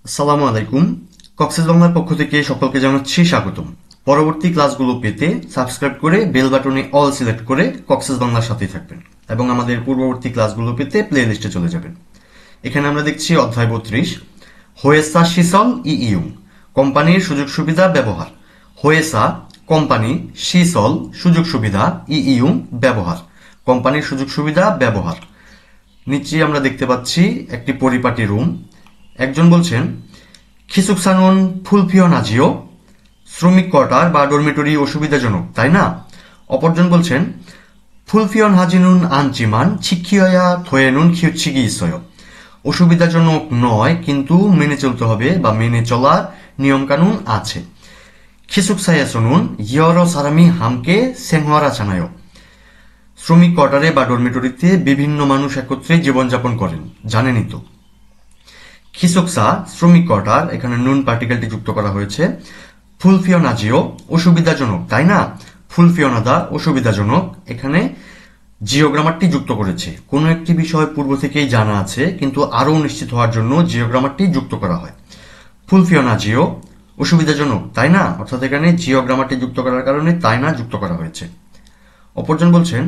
আসসালামু আলাইকুম। কক্সেস বাংলার পক্ষ থেকে সকলকে জানাচ্ছি স্বাগতম। পরবর্তী ক্লাসগুলো পেতে সাবস্ক্রাইব করে বেল বাটনে অল সিলেক্ট করে কক্সেস বাংলার সাথেই থাকবেন এবং আমাদের পূর্ববর্তী ক্লাসগুলো পেতে প্লে লিস্টে চলে যাবেন। এখানে আমরা দেখছি অধ্যায় 32, হোয়েসা শিসল ইইউং, কোম্পানির সুযোগ সুবিধা ব্যবহার। হোয়েসা কোম্পানি, শিসল সুযোগ সুবিধা, ইইউং ব্যবহার, কোম্পানির সুযোগ সুবিধা ব্যবহার। নিচে আমরা দেখতে পাচ্ছি একটি পরিপাটি রুম। একজন বলছেন খিসুকসানুন ফুলফিয়ন আজিও, শ্রমিক কোয়ার্টার বা ডরমিটরি অসুবিধাজনক তাই না। অপরজন বলছেন ফুলফিয়ন হাজিনুন আনচিমান ছিক্ষিয়া থয়েনুন খিউচ্ছিগি ইসয়, অসুবিধাজনক নয় কিন্তু মেনে চলতে হবে বা মেনে চলার নিয়মকানুন আছে। খিসুকসায়াসনুন ইয়রো সারামি হামকে সেংহরা ছানায়, শ্রমিক কোয়ার্টারে বা ডরমিটরিতে বিভিন্ন মানুষ একত্রে জীবনযাপন করেন, জানেনই তো। খিসুকসা শ্রমিক কোয়ার্টার, এখানে নুন পার্টিকেলটি যুক্ত করা হয়েছে। ফুলফিয়নাজিও অসুবিধাজনক তাই না, ফুলফিয়নাদা অসুবিধাজনক, এখানে জিওগ্রামারটি যুক্ত করেছে। কোনো একটি বিষয় পূর্ব থেকেই জানা আছে কিন্তু আরও নিশ্চিত হওয়ার জন্য জিওগ্রামারটি যুক্ত করা হয়। ফুলফিয়নাজিও অসুবিধাজনক তাই না, অর্থাৎ এখানে জিওগ্রামারটি যুক্ত করার কারণে তাই না যুক্ত করা হয়েছে। অপরজন বলছেন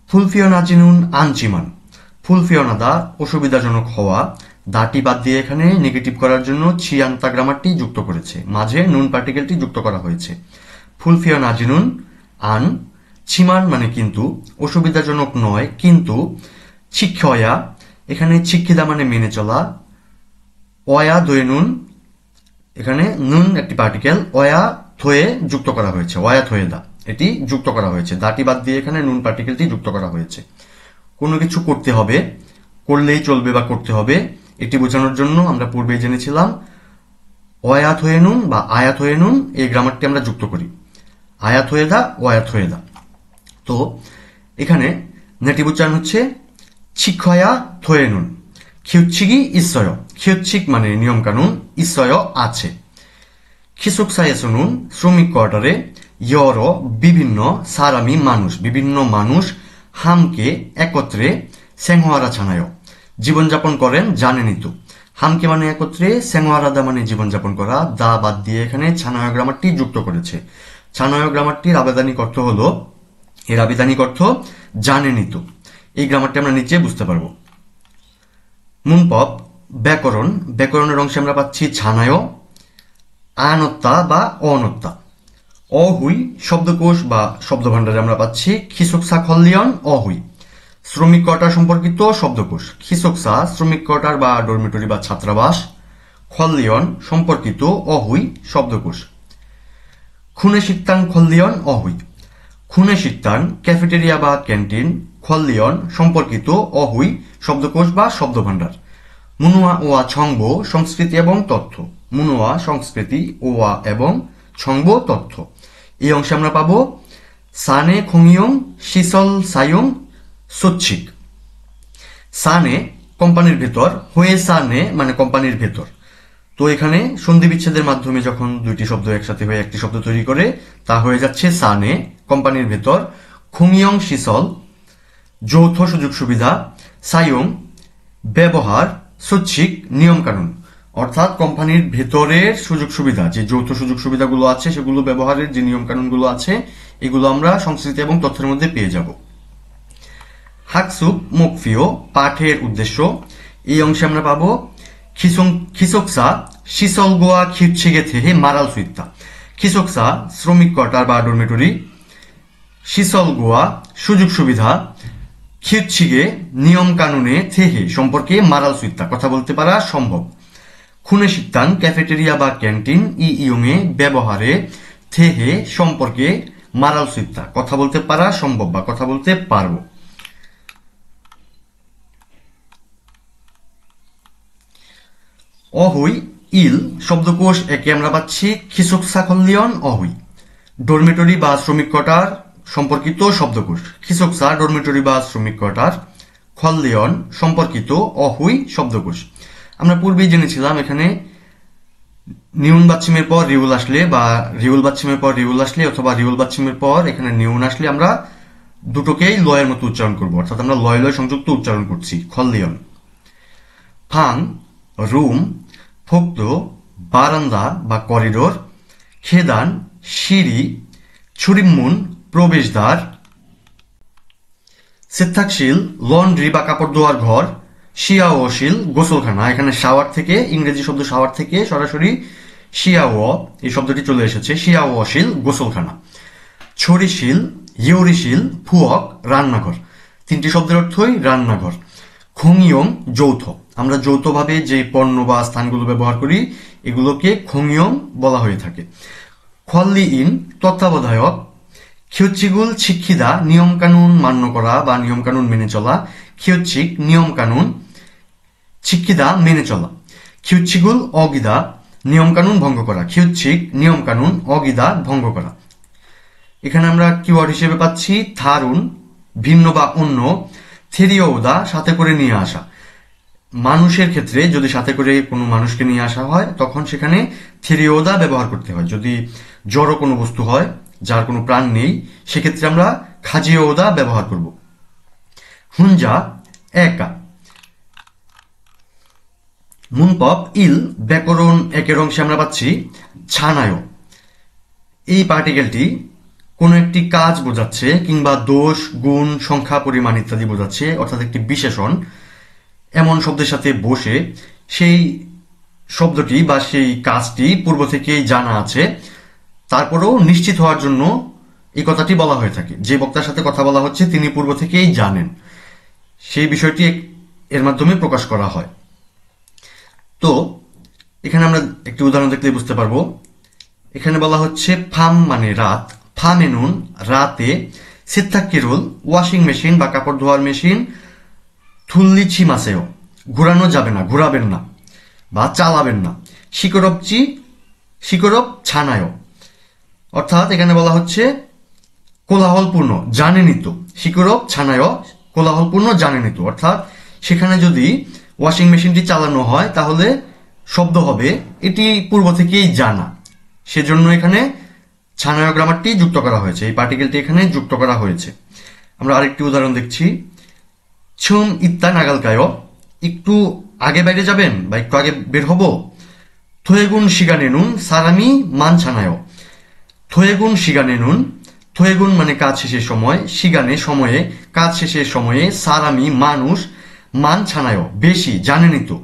ফুলফিয়নাজিনুন আনচিমান, ফুলফিয়নাদা অসুবিধাজনক হওয়া, দাটি বাদ দিয়ে এখানে নেগেটিভ করার জন্য ছিয়ান্তা গ্রামারটি যুক্ত করেছে, মাঝে নুন পার্টিকেলটি যুক্ত করা হয়েছে। ফুলফিয়নাজিনুন আন ছিমান মানে কিন্তু, অসুবিধাজনক নয় কিন্তু। ছিক্ষয়া, এখানে ছিক্ষিদা মানে মেনে চলা। অয়া দয়ে নুন, এখানে নুন একটি পার্টিকেল, অয়া থয়ে যুক্ত করা হয়েছে, অয়া থয়েদা এটি যুক্ত করা হয়েছে, দাটি বাদ দিয়ে এখানে নুন পার্টিকেলটি যুক্ত করা হয়েছে। কোনো কিছু করতে হবে, করলেই চলবে বা করতে হবে, এটি বোঝানোর জন্য আমরা পূর্বেই জেনেছিলাম অয়াত হয়ে নুন বা আয়াত হয়ে নুন, এই গ্রামারটি আমরা যুক্ত করি, আয়াত হয়ে দা অয়াত হয়ে দা। তো এখানে নেটিভ উচ্চারণ হচ্ছে ছিক্ষয়া থয়ে নুন, খিউচ্ছিগি ইসয়, খিউচ্ছিক মানে নিয়ম কানুন, ইসয় আছে। খিসুকসায়েসনুন শ্রমিক কোয়ার্টারে, ইয়র বিভিন্ন, সারামি মানুষ, বিভিন্ন মানুষ, হামকে একত্রে, সেংহরা ছানায় জীবনযাপন করেন, জানেনই তো। হামকে মানে একত্রে, সেংহরাদা মানে জীবনযাপন করা, দা বাদ দিয়ে এখানে ছানায় গ্রামারটি যুক্ত করেছে। ছানায় গ্রামারটির আবেদানিক অর্থ হলো, এর আবেদানিক অর্থ জানেনই তো। এই গ্রামারটি আমরা নিচে বুঝতে পারবো। মুনপপ ব্যাকরণ, ব্যাকরণের অংশে আমরা পাচ্ছি ছানায়, আয়নত্তা বা অনত্তা। অহুই শব্দকোষ বা শব্দভাণ্ডারে আমরা পাচ্ছি খিসুকসা খল্লিয়ন অহুই, শ্রমিক কোয়ার্টার সম্পর্কিত শব্দকোষ। খিসুকসা শ্রমিক কোয়ার্টার বা ডরমিটরি বা ছাত্রাবাস, খল্লিয়ন সম্পর্কিত অহুই শব্দকোষ। খুনে শিকতান খল্লিয়ন অহুই, খুনে শিকতান ক্যাফেটেরিয়া বা ক্যান্টিন, খল্লিয়ন সম্পর্কিত অহুই শব্দকোষ বা শব্দভাণ্ডার। মুনুয়া ওয়া ছংবো সংস্কৃতি এবং তথ্য, মুনুয়া সংস্কৃতি, ওয়া এবং ছংবো তথ্য। এই অংশে আমরা পাবো সানে খংইয়ং শিসল সায়ং সচ্ছিক। সানে কোম্পানির ভেতর, হয়ে সানে মানে কোম্পানির ভেতর। তো এখানে সন্ধি বিচ্ছেদের মাধ্যমে যখন দুইটি শব্দ একসাথে হয়ে একটি শব্দ তৈরি করে তা হয়ে যাচ্ছে সানে কোম্পানির ভেতর, খুংইয়ং শিসল যৌথ সুযোগ সুবিধা, সায়ং ব্যবহার, সচ্ছিক নিয়ম কানুন, অর্থাৎ কোম্পানির ভেতরের সুযোগ সুবিধা, যে যৌথ সুযোগ সুবিধাগুলো আছে সেগুলো ব্যবহারের যে নিয়ম কানুনগুলো আছে এগুলো আমরা সংস্কৃতি এবং তথ্যের মধ্যে পেয়ে যাব। হাকসুক মুকফিও পাঠের উদ্দেশ্য, এই অংশে আমরা পাবো খিসুকসা শিসল গোয়া খিউচ্ছিগে থেকে মারাল সুইত্তা। খিসুকসা শ্রমিক কোয়ার্টার বা ডরমিটরি, শিসল গোয়া সুযোগ সুবিধা, খিউচ্ছিগে নিয়ম কানুনে থেকে সম্পর্কে মারাল সুইত্তা কথা বলতে পারা সম্ভব। খুনে শিকতান ক্যাফেটেরিয়া বা ক্যান্টিন, ইইউংয়ে ব্যবহারে, থেকে সম্পর্কে, মারাল সুইত্তা কথা বলতে পারা সম্ভব বা কথা বলতে পারবো। অহুই ইল শব্দকোষ একে আমরা পাচ্ছি খিসুকসা খল্লিয়ন অহুই, ডরমিটরি বা শ্রমিক কোয়ার্টার সম্পর্কিত শব্দকোষ। খিসুকসা ডরমিটরি বা শ্রমিক কোয়ার্টার, খল্লিয়ন সম্পর্কিত অহুই শব্দকোষ। আমরা পূর্বেই জেনেছিলাম এখানে নিউন বাচ্চিমের পর রিউল আসলে বা রিউল বাচ্চিমের পর রিউল আসলে অথবা রিউল বাচ্চিমের পর এখানে নিউন আসলে আমরা দুটোকেই লয়ের মতো উচ্চারণ করবো, অর্থাৎ আমরা লয় লয় সংযুক্ত উচ্চারণ করছি, খল্লিয়ন। ফাং রুম, 폭도, বারান্দা বা করিডোর, খেদান, সিঁড়ি, ছুরিমুন, প্রবেশদ্বার, সেত্থাকশীল, লন্ড্রি বা কাপড় ধোয়ার ঘর, শিয়াওশীল, গোসলখানা। এখানে শাওয়ার থেকে, ইংরেজি শব্দ শাওয়ার থেকে সরাসরি শিয়াও এই শব্দটি চলে এসেছে, শিয়াওশীল, গোসলখানা। ছড়িশীল, ইউরিশীল, ফুয়ক, রান্নাঘর। তিনটি শব্দের অর্থই রান্নাঘর। খোংইয়ং, যৌথ। আমরা যৌথভাবে যে পণ্য বা স্থানগুলো ব্যবহার করি এগুলোকে খোংইয়ং বলা হয়ে থাকে। খল্লিইন, তত্ত্বাবধায়ক। খিউচিগুল, শিক্ষিদা, নিয়মকানুন মান্য করা বা নিয়মকানুন মেনে চলা। খিউচিক, নিয়মকানুন, শিক্ষিদা, মেনে চলা। খিউচিগুল, অগিদা, নিয়মকানুন ভঙ্গ করা। খিউচিক, নিয়মকানুন, অগিদা, ভঙ্গ করা। এখানে আমরা কিওয়ার্ড হিসেবে পাচ্ছি থারুন, ভিন্ন বা অন্য। থেরিওদা, সাথে করে নিয়ে আসা। মানুষের ক্ষেত্রে যদি সাথে করে কোনো মানুষকে নিয়ে আসা হয় তখন সেখানে থেরিওদা ব্যবহার করতে হয়। যদি জড় কোনো বস্তু হয় যার কোনো প্রাণ নেই সেক্ষেত্রে আমরা খাজিওদা ব্যবহার করব। হুঞ্জা, একা। মুনপপ ইল, ব্যাকরণ একের অংশে আমরা পাচ্ছি ছানায়। এই পার্টিকেলটি কোনো একটি কাজ বোঝাচ্ছে কিংবা দোষ, গুণ, সংখ্যা, পরিমাণ ইত্যাদি বোঝাচ্ছে, অর্থাৎ একটি বিশেষণ এমন শব্দের সাথে বসে সেই শব্দটি বা সেই কাজটি পূর্ব থেকেই জানা আছে, তারপরেও নিশ্চিত হওয়ার জন্য এই কথাটি বলা হয়ে থাকে। যে বক্তার সাথে কথা বলা হচ্ছে তিনি পূর্ব থেকেই জানেন, সেই বিষয়টি এর মাধ্যমে প্রকাশ করা হয়। তো এখানে আমরা একটি উদাহরণ দেখলে বুঝতে পারবো। এখানে বলা হচ্ছে ফাম মানে রাত, ফামেনুন রাতে, সেত্তাকিরুল ওয়াশিং মেশিন বা কাপড় ধোয়ার মেশিন, থুল্লিছি মাসেও ঘোরানো যাবে না, ঘোরাবেন না বা চালাবেন না। শিকরবচি, শিকরব ছানায়, অর্থাৎ এখানে বলা হচ্ছে কোলাহলপূর্ণ, জানেনই তো। শিকরব ছানায়, কোলাহলপূর্ণ, জানেনই তো, অর্থাৎ সেখানে যদি ওয়াশিং মেশিনটি চালানো হয় তাহলে শব্দ হবে, এটি পূর্ব থেকেই জানা। সেজন্য এখানে ছানায় গ্রামারটি যুক্ত করা হয়েছে, এই পার্টিকেলটি এখানে যুক্ত করা হয়েছে। আমরা আরেকটি উদাহরণ দেখছি। ছুম ইত্তা নাগালকায়, একটু আগে বাইরে যাবেন বা একটু আগে বের হব। থয়েগুন শিগানেনুন, সারামি মান ছানায়। থয়েগুন শিগানেনুন, থয়েগুন মানে কাজ শেষের সময়, শিগানে সময়ে, কাজ শেষের সময়ে, সারামি মানুষ, মান ছানায় বেশি, জানেনই তো।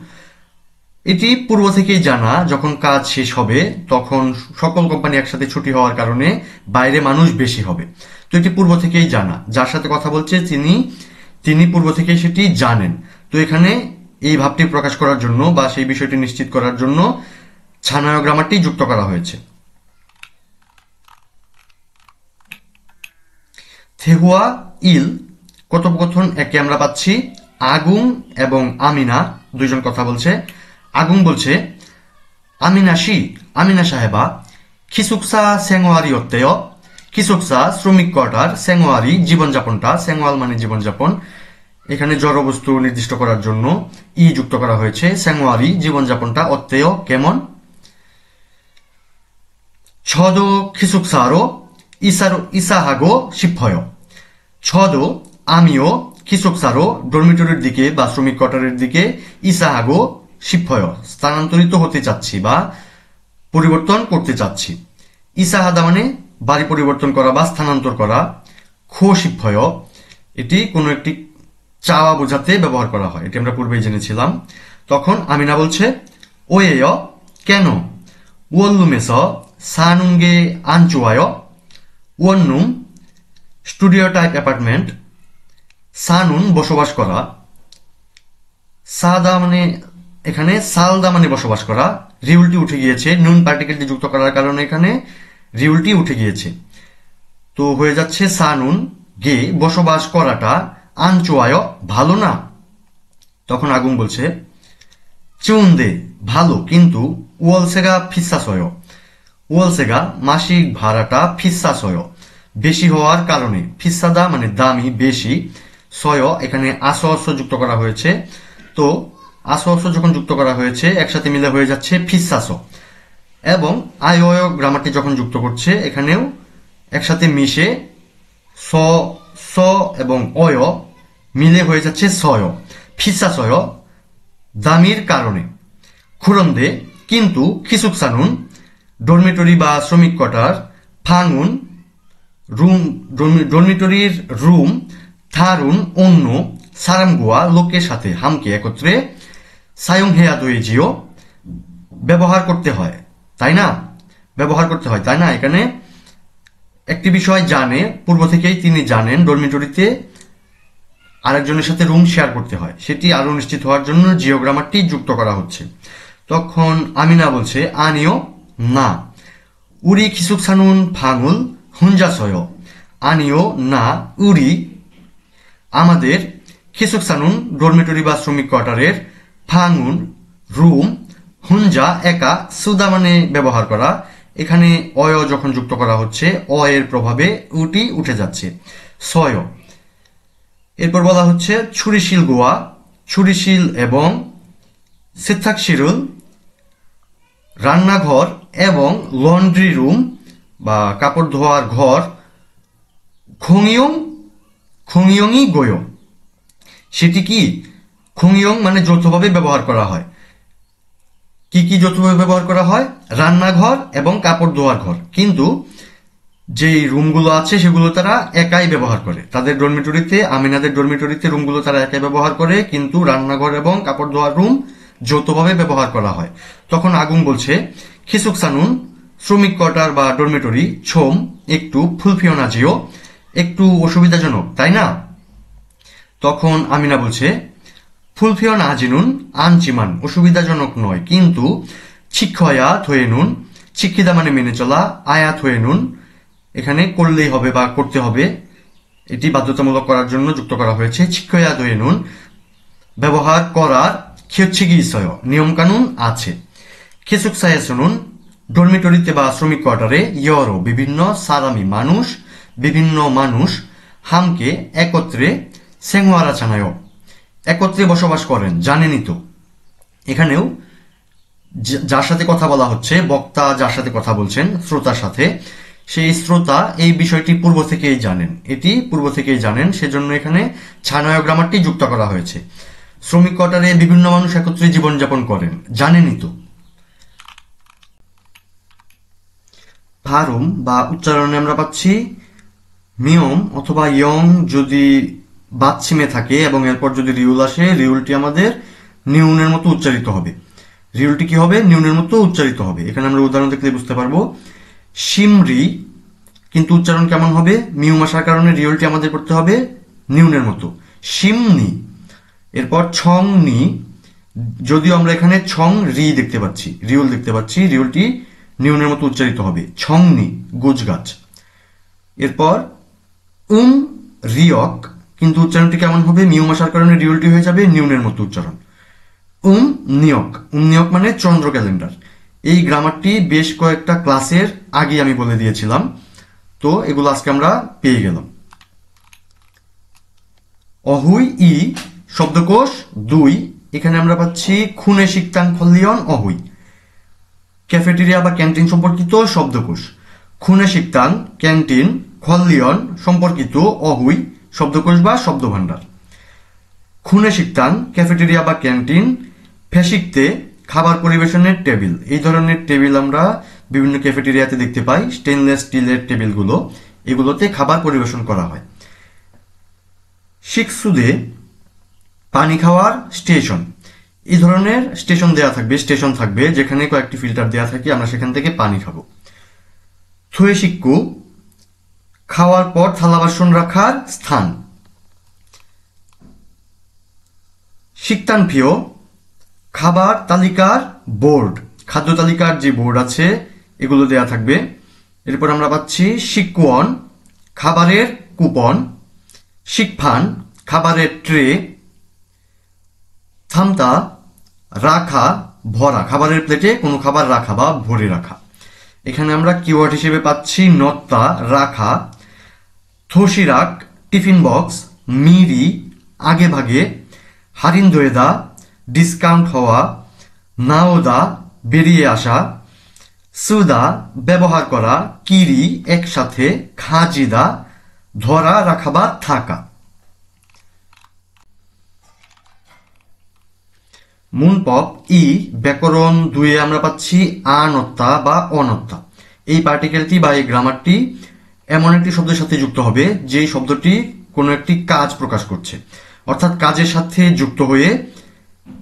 এটি পূর্ব থেকেই জানা, যখন কাজ শেষ হবে তখন সকল কোম্পানি একসাথে ছুটি হওয়ার কারণে বাইরে মানুষ বেশি হবে। তো এটি পূর্ব থেকেই জানা, যার সাথে কথা বলছে তিনি পূর্ব থেকেই সেটি জানেন। তো এখানে এই ভাবটি প্রকাশ করার জন্য বা সেই বিষয়টি নিশ্চিত করার জন্য ছানায় গ্রামারটি যুক্ত করা হয়েছে। থেহুয়া ইল, কথোপকথন একে আমরা পাচ্ছি আগুন এবং আমিনা, দুইজন কথা বলছে। আগুন বলছে আমিনা সাহেবা, খিসুকসা সেঙ্গোয়ারি অত্তেয়। খিসুকসা শ্রমিক কোয়ার্টার, সেঙ্গোয়ারি জীবনযাপনটা, সেঙ্গোয়াল মানে জীবনযাপন। এখানে জড়বস্তু নির্দিষ্ট করার জন্য ই যুক্ত করা হয়েছে। সেঙ্গোয়ারি জীবনযাপনটা, অত্তেয় কেমন। ছদ খিসুকসারো ইসাহাগো শিফয়। ছদ আমিও, খিসুকসারো ডরমিটরির দিকে বা শ্রমিক কোয়ার্টারের দিকে, ইসাহাগো শিফয় স্থানান্তরিত হতে চাচ্ছি বা পরিবর্তন করতে চাচ্ছি। ইসাহাদা মানে বাড়ি পরিবর্তন করা বা স্থানান্তর করা। খো শিফয় এটি কোনো একটি চাওয়া বোঝাতে ব্যবহার করা হয়, এটি আমরা পূর্বেই জেনেছিলাম। তখন আমিনা বলছে ওয়েয় কেন। ওয়াল্লুমেস সানুঙ্গে আনচুয়ায়। ওয়ান্নুম স্টুডিও টাইপ অ্যাপার্টমেন্ট। সানুন বসবাস করা। সাদা মানে এখানে সালদা মানে বসবাস করা। রিউলটি উঠে গিয়েছে, নুন পার্টিকেলটি যুক্ত করার কারণে এখানে রিউলটি উঠে গিয়েছে, তো হয়ে যাচ্ছে সানুন গে বসবাস করাটা, আনচুয়ায় ভালো না। তখন আগুন বলছে চুন্দে ভালো, কিন্তু ওয়ালসেগা ফিসাসয়। ওয়ালসেগা মাসিক ভাড়াটা, ফিসাসয় বেশি হওয়ার কারণে। ফিসাদা মানে দামি, বেশি। সয় এখানে আসস যুক্ত করা হয়েছে, তো আসস যখন যুক্ত করা হয়েছে একসাথে মিলে হয়ে যাচ্ছে ফিসাস। এবং আয় গ্রামারটি যখন যুক্ত করছে এখানেও একসাথে মিশে স স এবং অয় মিলে হয়ে যাচ্ছে সয়, ফিসাসয় দামির কারণে। খুরন্দে কিন্তু খিসুকসানুন ডরমিটরি বা শ্রমিক কোয়ার্টার, ফাঙুন ডরমিটরির রুম, থারুন অন্য, সারামগুয়া লোকের সাথে হামকে একত্রে সায়ংহেয়া দইজিও ব্যবহার করতে হয়, তাই না? ব্যবহার করতে হয়, তাই না? এখানে একটি বিষয় জানে, পূর্ব থেকেই তিনি জানেন ডরমিটরিতে আরেকজনের সাথে রুম শেয়ার করতে হয়, সেটি আরো নিশ্চিত হওয়ার জন্য জিওগ্রামারটি যুক্ত করা হচ্ছে। তখন আমিনা বলছে আনিও না, উরি খিসুকসানুন ফাঙুল হুঞ্জাসয়, আনিও না উরি আমাদের, খিসুকসানুন ডরমিটরি বা শ্রমিক কোয়ার্টারের, ফাঙুন রুম, হুঞ্জা একা, সুদা মানে ব্যবহার করা। এখানে অয় যখন যুক্ত করা হচ্ছে অ এর প্রভাবে উটি উঠে যাচ্ছে, সয়। এরপর বলা হচ্ছে ছুরিশিল গোয়া, ছুরিশিল এবং সিথাকশিরুল রান্নাঘর এবং লন্ড্রি রুম বা কাপড় ধোয়ার ঘর, খোংইয়ং খোংইয়ংই গোয়। সেটি কি? খোংইয়ং মানে যৌথভাবে ব্যবহার করা হয়। কি কি যৌথভাবে ব্যবহার করা হয়? রান্নাঘর এবং কাপড় ধোয়ার ঘর। কিন্তু যেই রুমগুলো আছে সেগুলো তারা একাই ব্যবহার করে। তাদের ডরমিটরিতে, আমিনাদের ডরমিটরিতে রুমগুলো তারা একাই ব্যবহার করে, কিন্তু রান্নাঘর এবং কাপড় ধোয়ার রুম যৌথভাবে ব্যবহার করা হয়। তখন আগুন বলছে খিসুকসানুন শ্রমিক কোয়ার্টার বা ডরমিটরি ছোম একটু ফুলফিওনাজিও, একটু অসুবিধাজনক, তাই না? তখন আমিনা বলছে ফুলফিওন আজিনুন আনচিমান, অসুবিধাজনক নয়, কিন্তু শিক্ষয়া থয়ে নুন, শিক্ষিতা মানে মেনে চলা, আয়া থয়ে নুন এখানে করলেই হবে বা করতে হবে, এটি বাধ্যতামূলক করার জন্য যুক্ত করা হয়েছে। শিক্ষয়া থয়ে নুন ব্যবহার করার, খিয়চ্ছিগিসয় নিয়মকানুন আছে। খিসুকসায়া শুনুন ডরমিটরিতে বা শ্রমিক কোয়ার্টারে, ইয়রো বিভিন্ন, সারামি মানুষ, বিভিন্ন মানুষ, হামকে একত্রে, সেংওয়ারা চানায় একত্রে বসবাস করেন, জানেনই তো। এখানেও যার সাথে কথা বলা হচ্ছে, বক্তা যার সাথে কথা বলছেন, শ্রোতার সাথে, সেই শ্রোতা এই বিষয়টি পূর্ব থেকেই জানেন, এটি পূর্ব থেকেই জানেন, সেজন্য এখানে ছানায় গ্রামারটি যুক্ত করা হয়েছে। শ্রমিক কোয়ার্টারে বিভিন্ন মানুষ একত্রে জীবনযাপন করেন, জানেনই তো। ফারুম বা উচ্চারণে আমরা পাচ্ছি মিয়ম অথবা ইয়ং, যদি বাচ্ছিমে থাকে এবং এরপর যদি রিউল আসে, রিউলটি আমাদের নিউনের মতো উচ্চারিত হবে। রিউলটি কি হবে? নিউনের মতো উচ্চারিত হবে। এখানে আমরা উদাহরণ দেখলে বুঝতে পারবো। সিমরি, কিন্তু উচ্চারণ কেমন হবে? মিউম আসার কারণে রিউলটি আমাদের করতে হবে নিউনের মতো, সিমনি। এরপর ছং নি, যদিও আমরা এখানে ছং রি দেখতে পাচ্ছি, রিউল দেখতে পাচ্ছি, রিউলটি নিউনের মতো উচ্চারিত হবে, ছংনি গুজগাছ। এরপর রিয়ক, কিন্তু উচ্চারণটি কেমন হবে? মিউম আসার কারণে রিউলটি হয়ে যাবে নিউনের মতো উচ্চারণ, নিয়ক। নিয়ক মানে চন্দ্র ক্যালেন্ডার। এই গ্রামারটি বেশ কয়েকটা ক্লাসের আগে আমি বলে দিয়েছিলাম, তো এগুলো আজকে আমরা পেয়ে গেলাম। অহুই ই শব্দকোষ 2, এখানে আমরা পাচ্ছি খুনে শিকতাং খলিয়ন অহুই, ক্যাফেটেরিয়া বা ক্যান্টিন সম্পর্কিত শব্দকোষ। খুনে শিকতাং ক্যান্টিন, খলিয়ন সম্পর্কিত, অহুই শব্দকোষ বা শব্দভাণ্ডার। খুনে শিকতাং ক্যাফেটেরিয়া বা ক্যান্টিন, ফেসিকতে খাবার পরিবেশনের টেবিল। এই ধরনের টেবিল আমরা বিভিন্ন ক্যাফেটেরিয়াতে দেখতে পাই, স্টেনলেস স্টিলের টেবিলগুলো, এগুলোতে খাবার পরিবেশন করা হয়। শিকসুদে পানি খাওয়ার স্টেশন, এই ধরনের স্টেশন দেয়া থাকবে, স্টেশন থাকবে যেখানে কয়েকটি ফিল্টার দেয়া থাকে, আমরা সেখান থেকে পানি খাবো। থুয়ে শিক্কু খাওয়ার পর থালা বাসন রাখার স্থান। শিকতান ফিও খাবার তালিকার বোর্ড, খাদ্য তালিকার যে বোর্ড আছে এগুলো দেয়া থাকবে। এরপর আমরা পাচ্ছি শিকুয়ন খাবারের কুপন, শিকফান খাবারের ট্রে, থামতা রাখা ভরা, খাবারের প্লেটে কোনো খাবার রাখা বা ভরে রাখা। এখানে আমরা কিওয়ার্ড হিসেবে পাচ্ছি নত্তা রাখা, থোশিরাক টিফিন বক্স, মিরি আগে ভাগে, হারিন্দোয়েদা ডিসকাউন্ট হওয়া, নাওদা বেরিয়ে আসা, সুদা ব্যবহার করা, কিরি একসাথে, খাজিদা ধরা রাখা বা থাকা। মুনপপ ই ব্যাকরণ 2-এ আমরা পাচ্ছি আনত্তা বা অনত্তা। এই পার্টিকেলটি বা এই গ্রামারটি এমন একটি শব্দের সাথে যুক্ত হবে যে শব্দটি কোনো একটি কাজ প্রকাশ করছে, অর্থাৎ কাজের সাথে যুক্ত হয়ে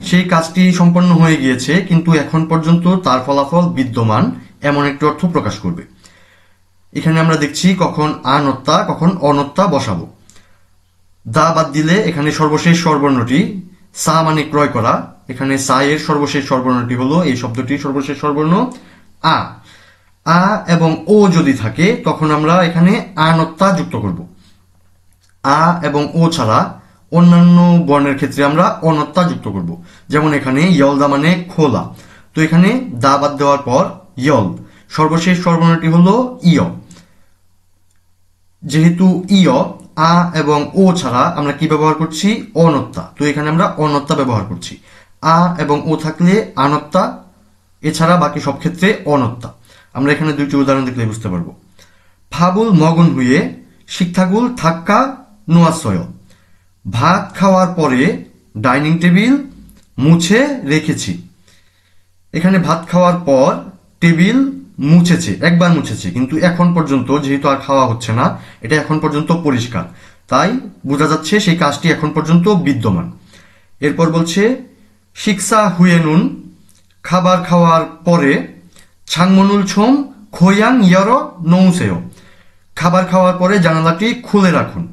সেই কাজটি সম্পন্ন হয়ে গিয়েছে কিন্তু এখন পর্যন্ত তার ফলাফল বিদ্যমান, এমন একটি অর্থ প্রকাশ করবে। এখানে আমরা দেখছি কখন আনত্তা কখন অনত্তা বসাবো। দা বাদ দিলে এখানে সর্বশেষ স্বরবর্ণটি সা মানে ক্রয় করা, এখানে সা এর সর্বশেষ স্বরবর্ণটি হলো এই শব্দটির সর্বশেষ স্বরবর্ণ আ। আ এবং ও যদি থাকে তখন আমরা এখানে আনত্তা যুক্ত করব। আ এবং ও ছাড়া অন্যান্য বর্ণের ক্ষেত্রে আমরা অনত্তা যুক্ত করব। যেমন এখানে ইয়লদা মানে খোলা, তো এখানে দা বাদ দেওয়ার পর ইয়ল, সর্বশেষ স্বরবর্ণটি হলো ইয়। যেহেতু ইয়, আ এবং ও ছাড়া আমরা কি ব্যবহার করছি? অনত্তা, তো এখানে আমরা অনত্তা ব্যবহার করছি। আ এবং ও থাকলে আনত্তা, এছাড়া বাকি সব ক্ষেত্রে অনত্তা। আমরা এখানে দুইটি উদাহরণ দেখলে বুঝতে পারবো। ফাবুল মগন হুয়ে শিক্ষাগুল থাক্কা নোয়াশয়, ভাত খাওয়ার পরে ডাইনিং টেবিল মুছে রেখেছি। এখানে ভাত খাওয়ার পর টেবিল মুছেছে, একবার মুছেছে, কিন্তু এখন পর্যন্ত যেহেতু আর খাওয়া হচ্ছে না, এটা এখন পর্যন্ত পরিষ্কার, তাই বোঝা যাচ্ছে সেই কাজটি এখন পর্যন্ত বিদ্যমান। এরপর বলছে শিক্ষা হুয়ে নুন, খাবার খাওয়ার পরে ছাংমনুল ছোম খোয়াং ইয়র নৌসেও, খাবার খাওয়ার পরে জানালাটি খুলে রাখুন।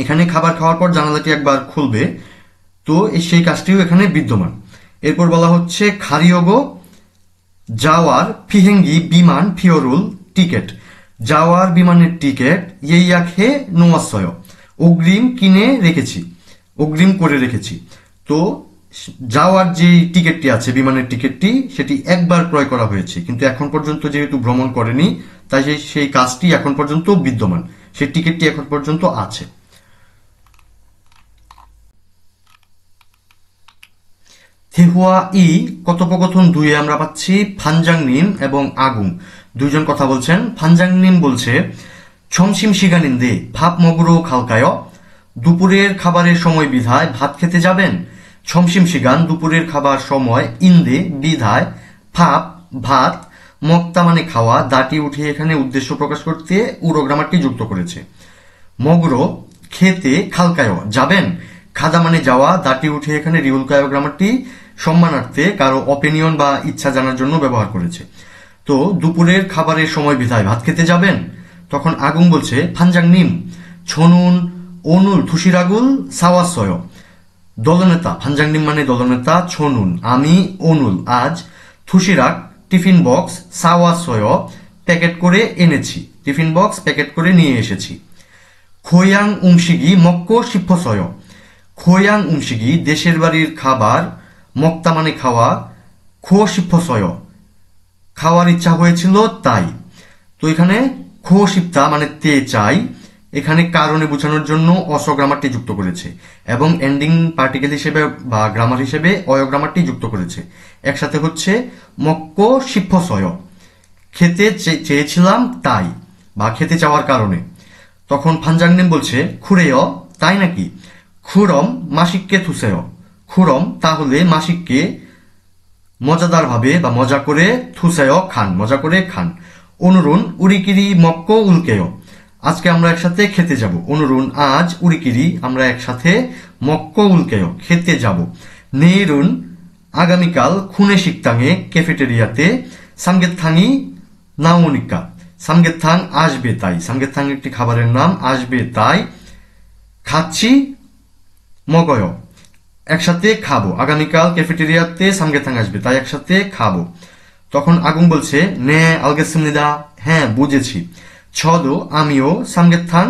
এখানে খাবার খাওয়ার পর জানালাটি একবার খুলবে, তো সেই কাজটিও এখানে বিদ্যমান। এরপর বলা হচ্ছে খারিয়োগো যাওয়ার ফিহেঙ্গি বিমান ফিওরুল টিকেট, যাওয়ার বিমানের টিকেট ইয়েইয়াখে নোয়াশয়, অগ্রিম কিনে রেখেছি, অগ্রিম করে রেখেছি। তো যাওয়ার যে টিকিটটি আছে, বিমানের টিকিটটি, সেটি একবার ক্রয় করা হয়েছে, কিন্তু এখন পর্যন্ত যেহেতু ভ্রমণ করেনি তাই সেই কাজটি এখন পর্যন্ত বিদ্যমান, সেই টিকিটটি এখন পর্যন্ত আছে। থেহুয়া ই কথোপকথন 2-এ আমরা পাচ্ছি ফানজাং নিন এবং আগুং, দুইজন কথা বলছেন। ফানজাং নিন বলছে ছমসিম শিগানিন্দে ভাপ মগুরো খালকায়, দুপুরের খাবারের সময় বিধায় ভাত খেতে যাবেন। ছমসিম শিগান দুপুরের খাবার সময়, ইন্দে বিধায়, ফাপ ভাত, মক্তা মানে খাওয়া, দাটি উঠে এখানে উদ্দেশ্য প্রকাশ করতে উড়োগ্রামারটি যুক্ত করেছে। মগরো খেতে খালকায় যাবেন, খাদা মানে যাওয়া, দাটি উঠে এখানে রিউলকায় গ্রামারটি সম্মানার্থে কারো অপিনিয়ন বা ইচ্ছা জানার জন্য ব্যবহার করেছে। তো দুপুরের খাবারের সময় বিধায় ভাত খেতে যাবেন। তখন আগুন বলছে ফানজাং নিম ছনুন অনুল থুসিরাগুল সাওয়াসয়, দলনেতা, ফানজাং নিম মানে দলনেতা, ছনুন আমি, অনুল আজ, থুসিরাক টিফিন বক্স, সাওয়াসয় প্যাকেট করে এনেছি, টিফিন বক্স প্যাকেট করে নিয়ে এসেছি। খোয়াং উমশিগি মক্কো শিফসয়, খোয়াং উমশিগি দেশের বাড়ির খাবার, মক্তা মানে খাওয়া, খো শিফসয় খাওয়ার ইচ্ছা হয়েছিল তাই। তো এখানে খো শিপ্তা মানে তে চাই, এখানে কারণে বোঝানোর জন্য অস গ্রামারটি যুক্ত করেছে এবং এন্ডিং পার্টিকেল হিসেবে বা গ্রামার হিসেবে অয় গ্রামারটি যুক্ত করেছে। একসাথে হচ্ছে মক্কো শিফসয়, খেতে চেয়েছিলাম তাই বা খেতে চাওয়ার কারণে। তখন ফানজাংনিম বলছে খুরেয় তাই নাকি, খুরম মাসিককে থুসেয়, খুরম তাহলে মাসিককে মজাদার ভাবে বা মজা করে, থুসেয় খান, মজা করে খান। অনুরুন উড়িকিরি মক্কো উল্কেয়, আজকে আমরা একসাথে খেতে যাব। অনুরুন আজ, উড়িকিরি আমরা একসাথে, মক্কো উল্কেয় খেতে যাব। নেরুন আগামীকাল খুনে শিকতাঙে ক্যাফেটেরিয়াতে, সামগেথাঙি নাওনিকা, সামগেথাং আসবে তাই, সামগেথাং একটি খাবারের নাম, আসবে তাই। খাচ্ছি মগয় একসাথে খাবো, আগামীকাল ক্যাফেটেরিয়াতে সামগেথাং আসবে তাই একসাথে খাবো। তখন আগুন বলছে নে আলগেসিমনিদা, হ্যাঁ বুঝেছি। ছদো আমিও সামগেথাং,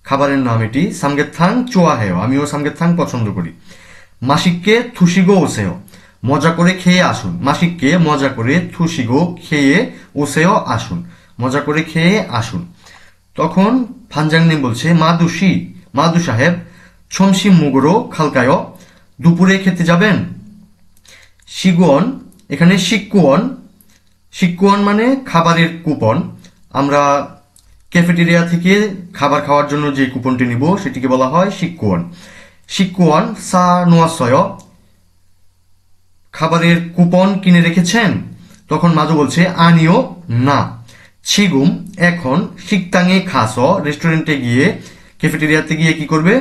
খাবারের নাম এটি, সামগেথাং চোয়া হেয়, আমিও সামগেথাং পছন্দ করি। মাসিককে থুসিগো ওসেয়, মজা করে খেয়ে আসুন, মাসিককে মজা করে, থুসিগো খেয়ে, ওসেয় আসুন, মজা করে খেয়ে আসুন। তখন ফানজাংনিম বলছে মাদু সাহেব ছমসি মুগরো খালকায়, দুপুরে খেতে যাবেন। শিগুয়ন, এখানে শিকুয়ন মানে খাবারের কুপন, আমরা ক্যাফেটেরিয়া থেকে খাবার খাওয়ার জন্য যে কুপনটি নিব সেটিকে বলা হয় শিকুয়ন। শিকুয়ন সা নোয়াশয় খাবারের কুপন কিনে রেখেছেন? তখন মাজু বলছে আনিও না। 지금 এখন 식당에 가서 রেস্টুরেন্টে গিয়ে ক্যাফেটেরিয়াতে গিয়ে কি করবে?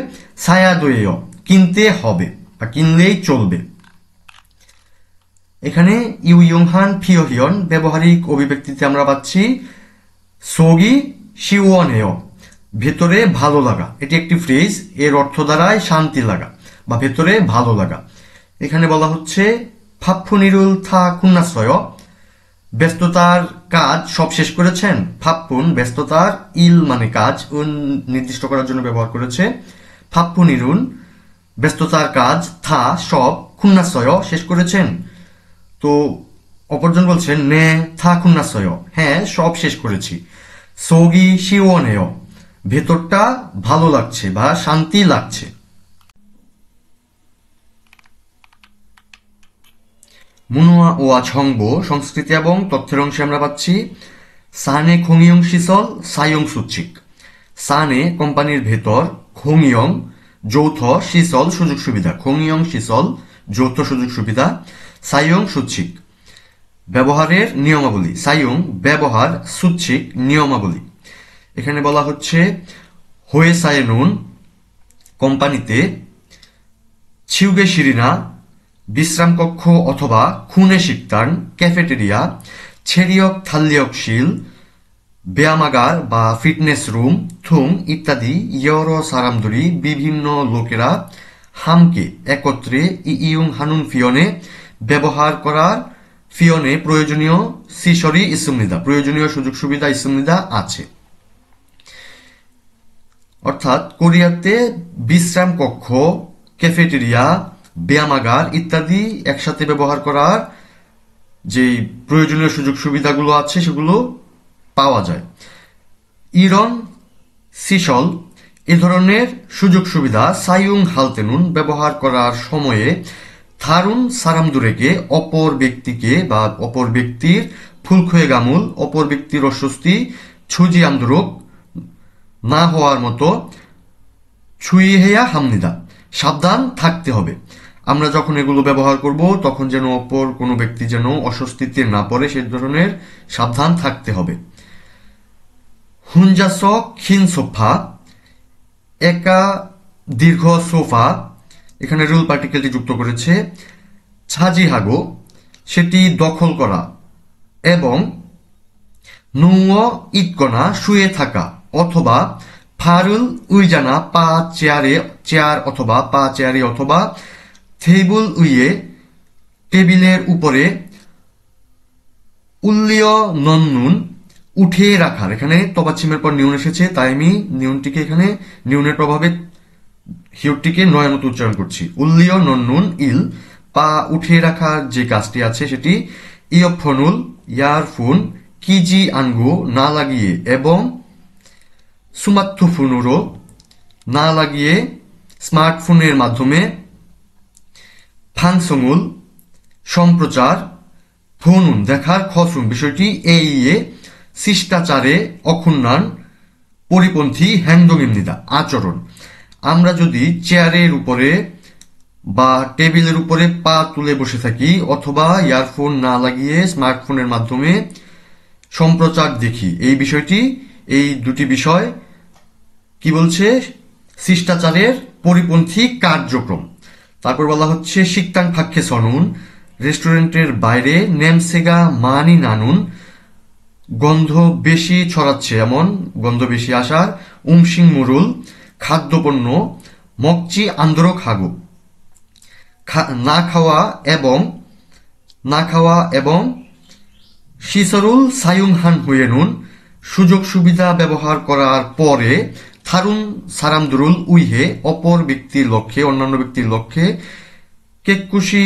사야 돼요 কিনতে হবে বা কিনলেই চলবে। এখানে ইউইংহান 피어히언 ব্যবহারিক অভিব্যক্তিতে আমরা পাচ্ছি 속이 시원해요 ভেতরে ভালো লাগা। এটি একটি ফ্রেজ, এর অর্থ দাঁড়ায় শান্তি লাগা বা ভেতরে ভালো লাগা। এখানে বলা হচ্ছে ফাফুনিরুল থা কুন্নাসয় ব্যস্ততার কাজ সব শেষ করেছেন। ফাপ্পুন ব্যস্ততার, ইল মানে কাজ, উন নির্দিষ্ট করার জন্য ব্যবহার করেছে। ফাপ্পুনিরুন ব্যস্ততার কাজ, থা সব, খুন্নাসয় শেষ করেছেন। তো অপরজন বলছেন নে থা খুন্নাসয় হ্যাঁ সব শেষ করেছি। সৌগি শিওনেয় ভেতরটা ভালো লাগছে বা শান্তি লাগছে। মুনুয়া ওয়া ছংবো সংস্কৃতি এবং তথ্যের অংশে আমরা পাচ্ছি সানে খোংইয়ং সিসল সায়ং সুচিক। সানে কোম্পানির ভেতর, খোংইয়ং যৌথ, সিসল সুযোগ সুবিধা। খোংইয়ং সিসল যৌথ সুযোগ সুবিধা, সায়ং সুচিক ব্যবহারের নিয়মাবলী। সায়ং ব্যবহার, সুচিক নিয়মাবলী। এখানে বলা হচ্ছে হোয়েসায়ে নুন কোম্পানিতে, ছিউগে শিরিনা বিশ্রাম কক্ষ অথবা খুনে শিকতান ক্যাফেটেরিয়া, ছেরিয়ক থাল্লিয়কশীল ব্যায়ামাগার বা ফিটনেস রুম, থুং ইত্যাদি ইয়রো সারামদুরি বিভিন্ন লোকেরা, হামকে একত্রে, ইইউং হানুন ফিয়নে ব্যবহার করার, ফিয়নে প্রয়োজনীয়, সিসরি ইসুমনিদা প্রয়োজনীয় সুযোগ সুবিধা ইসুমনিদা আছে। অর্থাৎ কোরিয়াতে বিশ্রাম কক্ষ, ক্যাফেটেরিয়া, ব্যায়ামাগার ইত্যাদি একসাথে ব্যবহার করার যে প্রয়োজনীয় সুযোগ সুবিধাগুলো আছে সেগুলো পাওয়া যায়। ইরন সিসল এ ধরনের সুযোগ সুবিধা সায়ুং হালতেনুন ব্যবহার করার সময়ে থারুন সারামদুরেকে অপর ব্যক্তিকে বা অপর ব্যক্তির ফুলখয়ে গামুল অপর ব্যক্তির অস্বস্তি ছুজি আমদুরক না হওয়ার মতো ছুইহেয়া হামনিদা সাবধান থাকতে হবে। আমরা যখন এগুলো ব্যবহার করব তখন যেন অপর কোনো ব্যক্তি যেন অস্বস্তিতে না পড়ে সে ধরনের সাবধান থাকতে হবে। হুনজাস খিন সোফা একা দীর্ঘ সোফা, এখানে রুল পার্টিকেলটি যুক্ত করেছে। ছাজিহাগো সেটি দখল করা এবং নুয় ইটকনা শুয়ে থাকা অথবা ফারুল উইজানা পা চেয়ারে, চেয়ার অথবা পা চেয়ারে অথবা টেবিল উইয়ে টেবিলের উপরে, উল্লিয় নন্নুন উঠিয়ে রাখার। এখানে তবাচ্ছিমের পর নিউন এসেছে তাই আমি নিউনটিকে এখানে নিউনের প্রভাবে হিউটিকে নয়ের মতো উচ্চারণ করছি। উল্লিয় নন্নুন ইল পা উঠিয়ে রাখার যে কাজটি আছে সেটি ইয়ফনুল ইয়ারফোন কিজি আনগো না লাগিয়ে এবং সুমাত্থুফুনুরো না লাগিয়ে স্মার্টফোনের মাধ্যমে, ফাংসংউল সম্প্রচার, ফোনুন দেখার, খসুন বিষয়টি এইয়ে শিষ্টাচারে অক্ষুণ্ণান পরিপন্থী হ্যাংডোগিমনিদা আচরণ। আমরা যদি চেয়ারের উপরে বা টেবিলের উপরে পা তুলে বসে থাকি অথবা ইয়ারফোন না লাগিয়ে স্মার্টফোনের মাধ্যমে সম্প্রচার দেখি, এই বিষয়টি, এই দুটি বিষয় কি বলছে? শিষ্টাচারের পরিপন্থী কার্যক্রম। তারপর বলা হচ্ছে শিকতাং ফাক্ষে সনুন রেস্টুরেন্টের বাইরে, নেমসেগা মানি নানুন গন্ধ বেশি ছড়াচ্ছে এমন, গন্ধ বেশি আসার, উমসিং মুরুল খাদ্যপণ্য, মকচি আন্দোরক হাগু না খাওয়া এবং শিসরুল সায়ুংহান হুয়েনুন সুযোগ সুবিধা ব্যবহার করার পরে, থারুন সারামদুরুল উইহে অপর ব্যক্তির লক্ষ্যে, অন্যান্য ব্যক্তির লক্ষ্যে, কেকুশি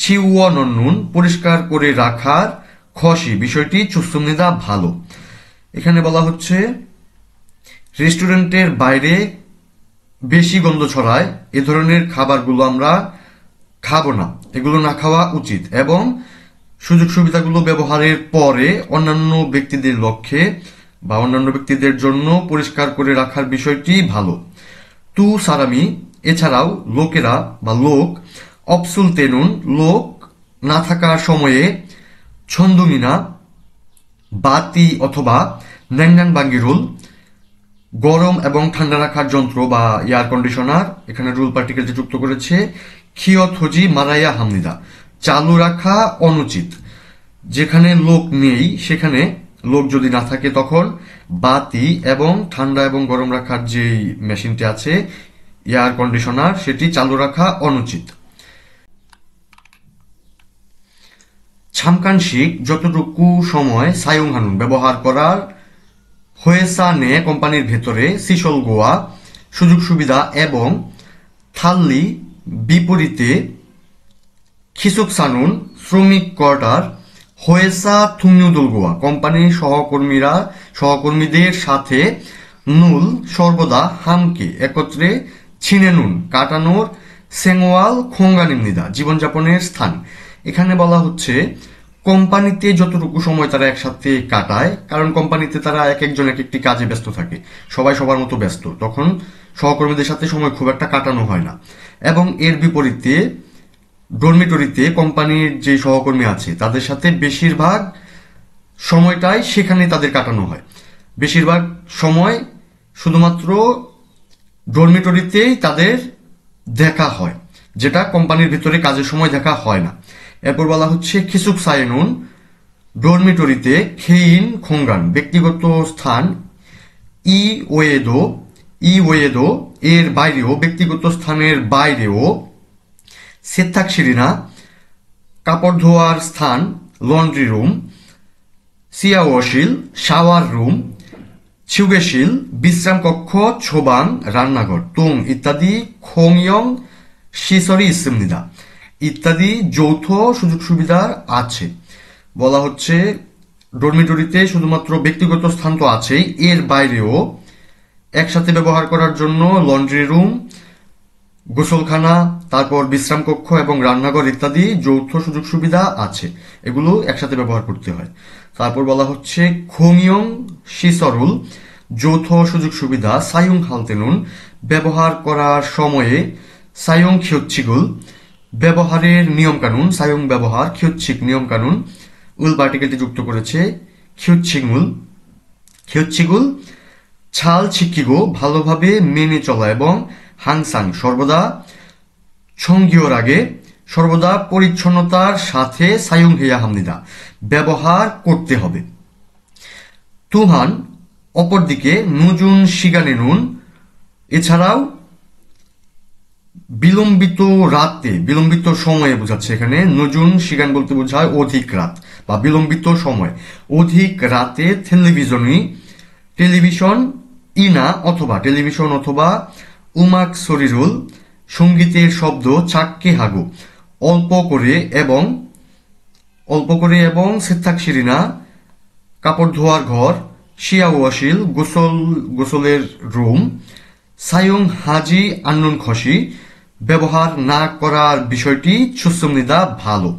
ছিউয়া নন্নুন পরিষ্কার করে রাখার, খসি বিষয়টি চুস্তুমনিদা ভালো। এখানে বলা হচ্ছে রেস্টুরেন্টের বাইরে বেশি গন্ধ ছড়ায়, এ ধরনের খাবারগুলো আমরা খাবো না, এগুলো না খাওয়া উচিত এবং সুযোগ সুবিধাগুলো ব্যবহারের পরে অন্যান্য ব্যক্তিদের লক্ষ্যে বা অন্যান্য ব্যক্তিদের জন্য পরিষ্কার করে রাখার বিষয়টি ভালো। তু সারামি এছাড়াও লোকেরা বা লোক, অপসুল তেনুন লোক না থাকার সময়ে ছন্দমিনা বাতি অথবা ন্যাংনাং বাঙ্গিরুল গরম এবং ঠান্ডা রাখার যন্ত্র বা এয়ার কন্ডিশনার, এখানে রুল পার্টিকেলটি যুক্ত করেছে। খিয়ত হজি মারাইয়া হামনিদা, চালু রাখা অনুচিত। যেখানে লোক নেই, সেখানে লোক যদি না থাকে তখন বাতি এবং ঠান্ডা এবং গরম রাখার যে মেশিনটি আছে এয়ার কন্ডিশনার, সেটি চালু রাখা অনুচিত। ছামকানশিক যতটুকু সময় সায়ং হানুন ব্যবহার করার হয়েসা নে কোম্পানির ভেতরে সিসল গোয়া সুযোগ সুবিধা এবং থাল্লি বিপরীতে খিসুক সানুন শ্রমিক কোয়ার্টার হয়েসা থুংনিউদুল গোয়া কোম্পানির সহকর্মীদের সাথে নুল সর্বদা হামকে একত্রে ছিনে নুন কাটানোর সেংওয়াল খোঙ্গানিমনিদা জীবনযাপনের স্থান। এখানে বলা হচ্ছে কোম্পানিতে যতটুকু সময় তারা একসাথে কাটায়, কারণ কোম্পানিতে তারা এক একজন এক একটি কাজে ব্যস্ত থাকে, সবাই সবার মতো ব্যস্ত, তখন সহকর্মীদের সাথে সময় খুব একটা কাটানো হয় না। এবং এর বিপরীতে ডরমিটরিতে কোম্পানির যে সহকর্মী আছে তাদের সাথে বেশিরভাগ সময়টাই সেখানে তাদের কাটানো হয়। বেশিরভাগ সময় শুধুমাত্র ডরমিটরিতেই তাদের দেখা হয়, যেটা কোম্পানির ভিতরে কাজের সময় দেখা হয় না। এরপর বলা হচ্ছে খিসুক সায়েনুন ডরমিটরিতে খেইন খোঙ্গান ব্যক্তিগত স্থান ওয়েদো এর বাইরেও, ব্যক্তিগত স্থানের বাইরেও সেত্থাক সিরিনা কাপড় ধোয়ার স্থান লন্ড্রি রুম, সিয়াওশিল শাওয়ার রুম, ছিউগেশিল বিশ্রাম কক্ষ, ছোবাং রান্নাঘর, তুং ইত্যাদি খোংয়ং শিসরি ইসিমনিদা ইত্যাদি যৌথ সুযোগ সুবিধার আছে। বলা হচ্ছে ডরমিটরিতে শুধুমাত্র ব্যক্তিগত স্থান তো আছেই, এর বাইরেও একসাথে ব্যবহার করার জন্য লন্ড্রি রুম, গোসলখানা, তারপর বিশ্রাম কক্ষ এবং রান্নাঘর ইত্যাদি যৌথ সুযোগ সুবিধা আছে, এগুলো একসাথে ব্যবহার করতে হয়। তারপর বলা হচ্ছে খোংয়ং শিসরুল যৌথ সুযোগ সুবিধা সায়ুং হালতেনুন ব্যবহার করার সময়ে সায়ুং খিয়চ্ছিগুল ব্যবহারের নিয়ম কানুন, সায়ুং ব্যবহার খিয়চ্ছিক নিয়ম কানুন, উল পার্টিকেলটি যুক্ত করেছে খিয়চ্ছিগুল ছাল ছিকিগো ভালোভাবে মেনে চলা এবং হাংসাং সর্বদা ছঙ্গিওর আগে সর্বদা পরিচ্ছন্নতার সাথে সায়ুং হেয়া হামনিদা ব্যবহার করতে হবে। তুহান অপরদিকে নুজুন শিগানে নুন, এছাড়াও বিলম্বিত সময়ে বোঝাচ্ছে এখানে। নুজুন শিগান বলতে বোঝায় অধিক রাত বা বিলম্বিত সময়। অধিক রাতে টেলিভিশন অথবা উমাক শরীরুল সঙ্গীতের শব্দ চাক্কে হাগু অল্প করে এবং সেত্থাক সিরিনা কাপড় ধোয়ার ঘর, শিয়াওয়াশিল গোসলের রুম, সায়ং হাজি আন্নুন খসি ব্যবহার না করার বিষয়টি সুসুমনিদা ভালো।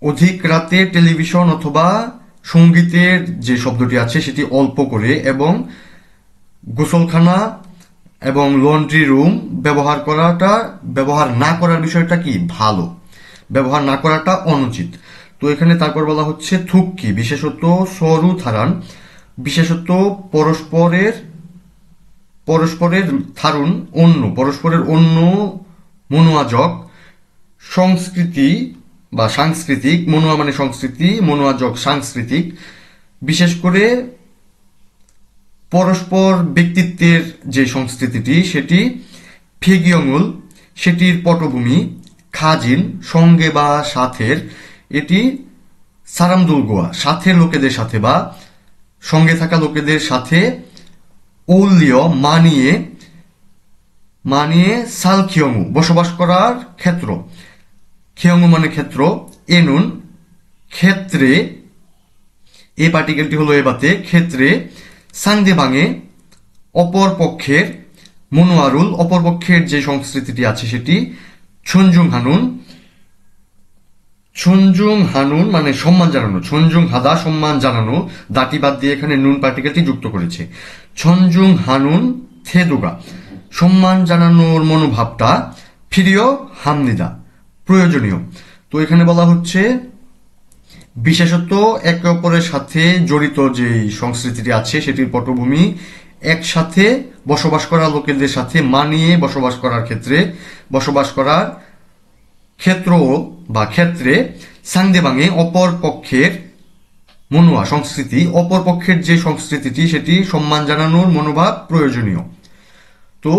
অধিক রাতে টেলিভিশন অথবা সঙ্গীতের যে শব্দটি আছে সেটি অল্প করে, এবং গোসলখানা এবং লন্ড্রি রুম ব্যবহার না করার বিষয়টা কি ভালো, ব্যবহার না করাটা অনুচিত। তো এখানে তারপর বলা হচ্ছে থুক্কি বিশেষত সরু থারান বিশেষত পরস্পরের থারুন পরস্পরের অন্য মনোয়াজক সংস্কৃতি বা সাংস্কৃতিক, মনোয়া মানে সংস্কৃতি, মনোয়াজক সাংস্কৃতিক, বিশেষ করে পরস্পর ব্যক্তিত্বের যে সংস্কৃতিটি সেটি ফেগিয়ঙুল সেটির পটভূমি, খাজিন সঙ্গে বা সাথের, এটি সারামদুল গোয়া সাথের লোকেদের সাথে বা সঙ্গে থাকা লোকেদের সাথে, ঔল্লিয় মানিয়ে সালখিয়ঙু বসবাস করার ক্ষেত্র, খিয়ঙু মানে ক্ষেত্র, এনুন ক্ষেত্রে, এ পার্টিকেলটি হলো এবাতে ক্ষেত্রে, সাংদে ভাঙে অপর পক্ষের, মনোয়ারুল অপর পক্ষের যে সংস্কৃতিটি আছে সেটি, ছঞ্জুং হানুন মানে সম্মান জানানো, ছঞ্জুং হাদা সম্মান জানানো, দাটি বাদ দিয়ে এখানে নুন পার্টিকেলটি যুক্ত করেছে। ছঞ্জুং হানুন থেদুগা সম্মান জানানোর মনোভাবটা, ফিরিয় হামনিদা প্রয়োজনীয়। তো এখানে বলা হচ্ছে বিশেষত একে অপরের সাথে জড়িত যে সংস্কৃতিটি আছে সেটির পটভূমি একসাথে বসবাস করা লোকেদের সাথে মানিয়ে বসবাস করার ক্ষেত্র বা ক্ষেত্রে সাংদেবাঙে অপর পক্ষের মনোয়া সংস্কৃতি, অপর পক্ষের যে সংস্কৃতিটি সেটি সম্মান জানানোর মনোভাব প্রয়োজনীয়। তো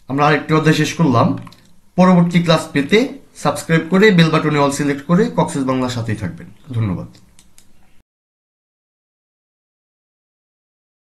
আমরা আরেকটি অধ্যায় শেষ করলাম। পরবর্তী ক্লাস পেতে সাবস্ক্রাইব করে বেল বাটনে অল সিলেক্ট করে কক্সেস বাংলার সাথেই থাকবেন। ধন্যবাদ।